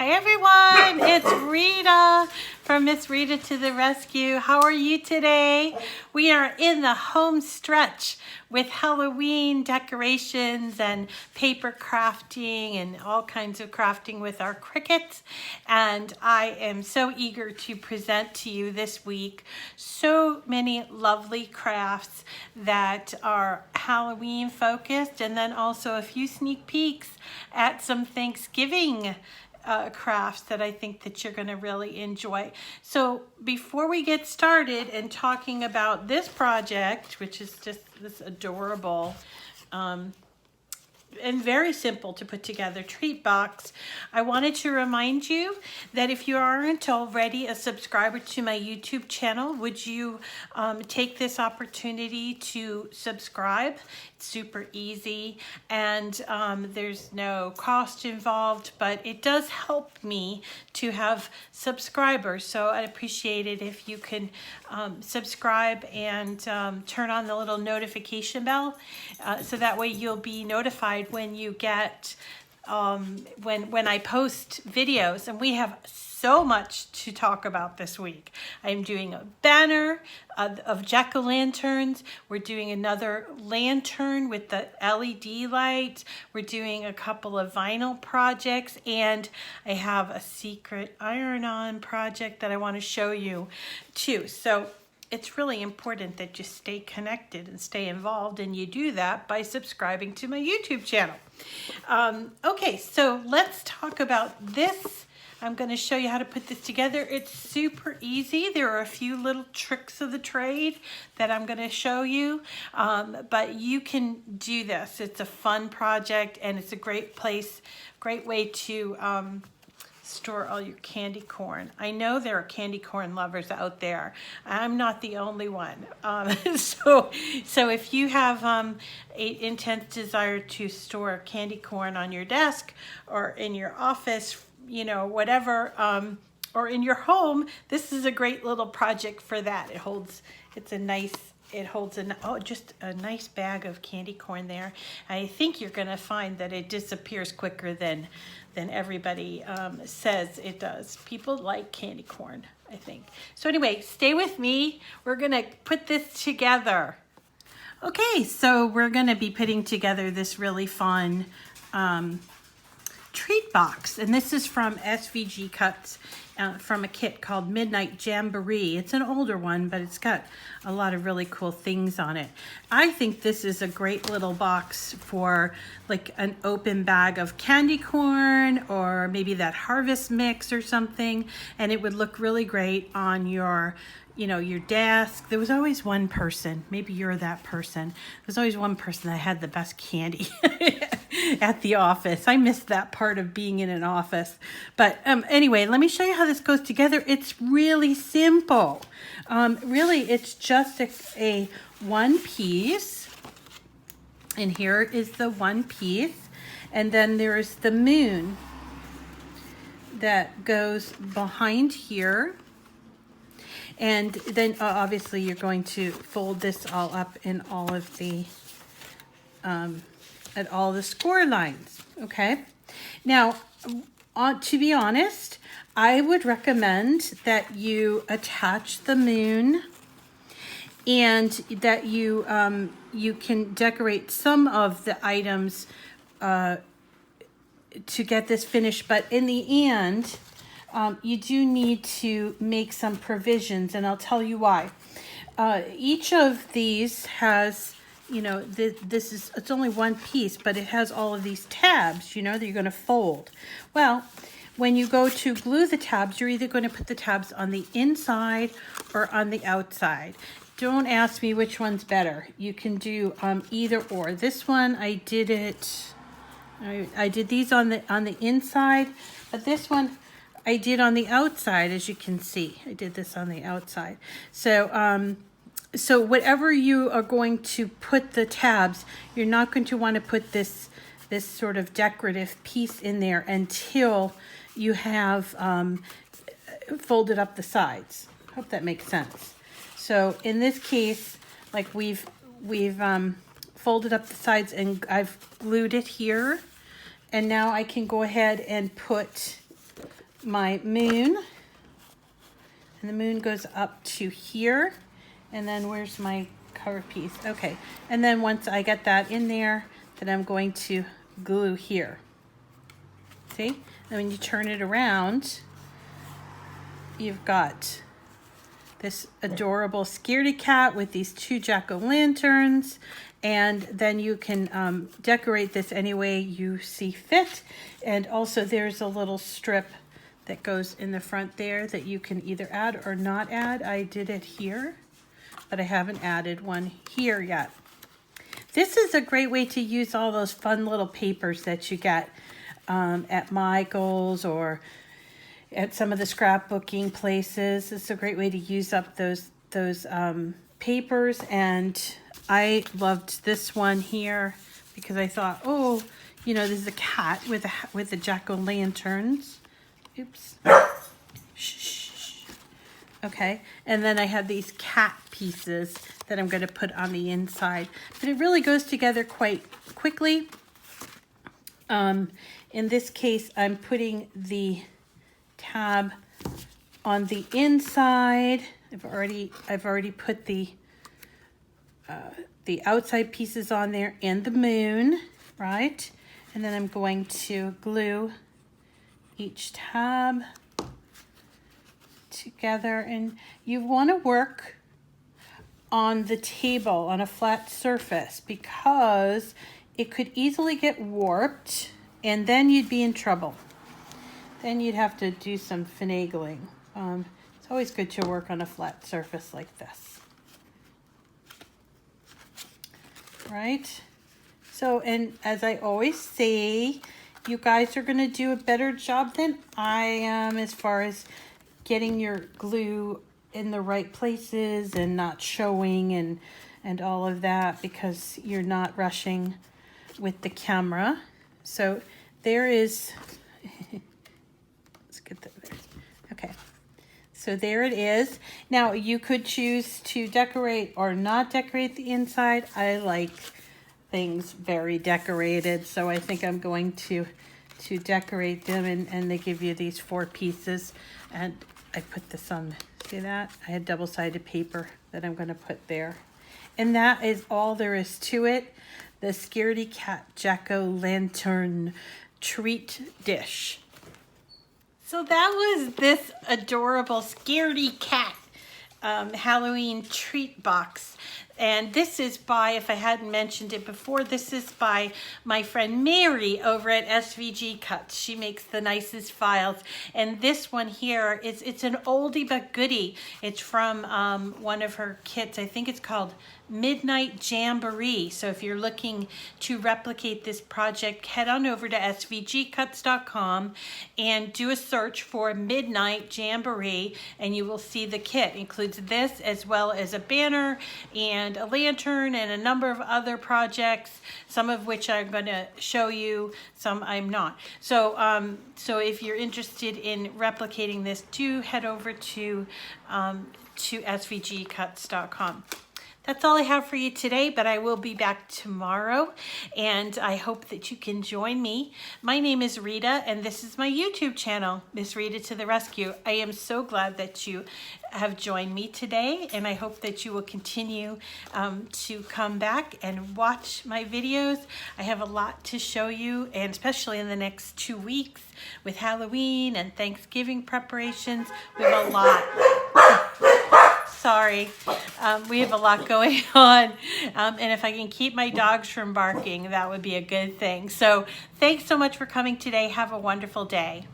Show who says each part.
Speaker 1: Hi everyone, it's Rita from Miss Rita to the Rescue. How are you today? We are in the home stretch with Halloween decorations and paper crafting and all kinds of crafting with our Cricuts. And I am so eager to present to you this week so many lovely crafts that are Halloween focused, and then also a few sneak peeks at some Thanksgiving crafts that I think that you're going to really enjoy. So before we get started and talking about this project, which is just this adorable and very simple to put together treat box, I wanted to remind you that if you aren't already a subscriber to my YouTube channel, would you take this opportunity to subscribe? It's super easy, and there's no cost involved, but it does help me to have subscribers. So I'd appreciate it if you can subscribe and turn on the little notification bell, so that way you'll be notified when you get when I post videos. And we have so much to talk about this week. I'm doing a banner of jack-o'-lanterns. We're doing another lantern with the LED light. We're doing a couple of vinyl projects, and I have a secret iron-on project that I want to show you too. So it's really important that you stay connected and stay involved, and you do that by subscribing to my YouTube channel. Okay, so let's talk about this. I'm going to show you how to put this together. It's super easy. There are a few little tricks of the trade that I'm going to show you, but you can do this. It's a fun project, and it's a great way to store all your candy corn. I know there are candy corn lovers out there. I'm not the only one. So if you have an intense desire to store candy corn on your desk or in your office, you know, whatever, or in your home, this is a great little project for that. It holds just a nice bag of candy corn there. I think you're gonna find that it disappears quicker than everybody says it does. People like candy corn, I think. So anyway, stay with me. We're gonna put this together. Okay, so we're gonna be putting together this really fun treat box, and this is from SVG Cuts, from a kit called Midnight Jamboree. It's an older one, but it's got a lot of really cool things on it. I think this is a great little box for like an open bag of candy corn, or maybe that harvest mix or something, and it would look really great on your your desk. There was always one person, maybe you're that person, there's always one person that had the best candy at the office. I missed that part of being in an office. But anyway, let me show you how this goes together. It's really simple. Really, it's just a one piece. And here is the one piece. And then there's the moon that goes behind here. And then obviously you're going to fold this all up in all of the, at all the score lines, okay? Now, to be honest, I would recommend that you attach the moon, and that you can decorate some of the items to get this finished, but in the end, you do need to make some provisions, and I'll tell you why. Each of these has, it's only one piece, but it has all of these tabs, that you're going to fold. Well, when you go to glue the tabs, you're either going to put the tabs on the inside or on the outside. Don't ask me which one's better. You can do either or. This one, I did these on the inside, but this one I did on the outside, as you can see. I did this on the outside. So so whatever you are going to put the tabs, you're not going to want to put this sort of decorative piece in there until you have folded up the sides. Hope that makes sense. So in this case, like we've folded up the sides, and I've glued it here, and now I can go ahead and put my moon. And the moon goes up to here. And then where's my cover piece? Okay. And then once I get that in there, then I'm going to glue here. See? And when you turn it around, you've got this adorable Scaredy-Cat with these 2 jack-o'-lanterns. And then you can decorate this any way you see fit. And also there's a little strip that goes in the front there that you can either add or not add. I did it here, but I haven't added one here yet. This is a great way to use all those fun little papers that you get at Michael's or at some of the scrapbooking places. It's a great way to use up those papers. And I loved this one here because I thought, oh, you know, this is a cat with the jack-o'-lanterns. Oops. Shh. Okay, and then I have these cat pieces that I'm going to put on the inside. But it really goes together quite quickly. In this case, I'm putting the tab on the inside. I've already put the outside pieces on there and the moon, right? And then I'm going to glue each tab together. And you want to work on the table on a flat surface because it could easily get warped and then you'd be in trouble. Then you'd have to do some finagling. It's always good to work on a flat surface like this. Right? So, and as I always say, you guys are going to do a better job than I am as far as getting your glue in the right places and not showing and all of that because you're not rushing with the camera. So there is, let's get that there. Okay. So there it is. Now you could choose to decorate or not decorate the inside. I like things very decorated, so I think I'm going to decorate them, and they give you these 4 pieces, and I put this on. See that? I had double-sided paper that I'm going to put there, and that is all there is to it. The Scaredy-Cat Jack-o'-lantern treat dish. So that was this adorable Scaredy-Cat Halloween treat box. And this is by, if I hadn't mentioned it before, this is by my friend Mary over at SVG Cuts. She makes the nicest files. And this one here, it's an oldie but goodie. It's from one of her kits. I think it's called Midnight Jamboree. So if you're looking to replicate this project, head on over to svgcuts.com and do a search for Midnight Jamboree, and you will see the kit. It includes this as well as a banner and a lantern and a number of other projects, some of which I'm going to show you, some I'm not. So so if you're interested in replicating this, do head over to svgcuts.com. That's all I have for you today, but I will be back tomorrow, and I hope that you can join me. My name is Rita, and this is my YouTube channel, Miss Rita to the Rescue. I am so glad that you have joined me today, and I hope that you will continue to come back and watch my videos. I have a lot to show you, and especially in the next 2 weeks with Halloween and Thanksgiving preparations, we have a lot. Sorry, we have a lot going on, and if I can keep my dogs from barking, that would be a good thing. So thanks so much for coming today. Have a wonderful day.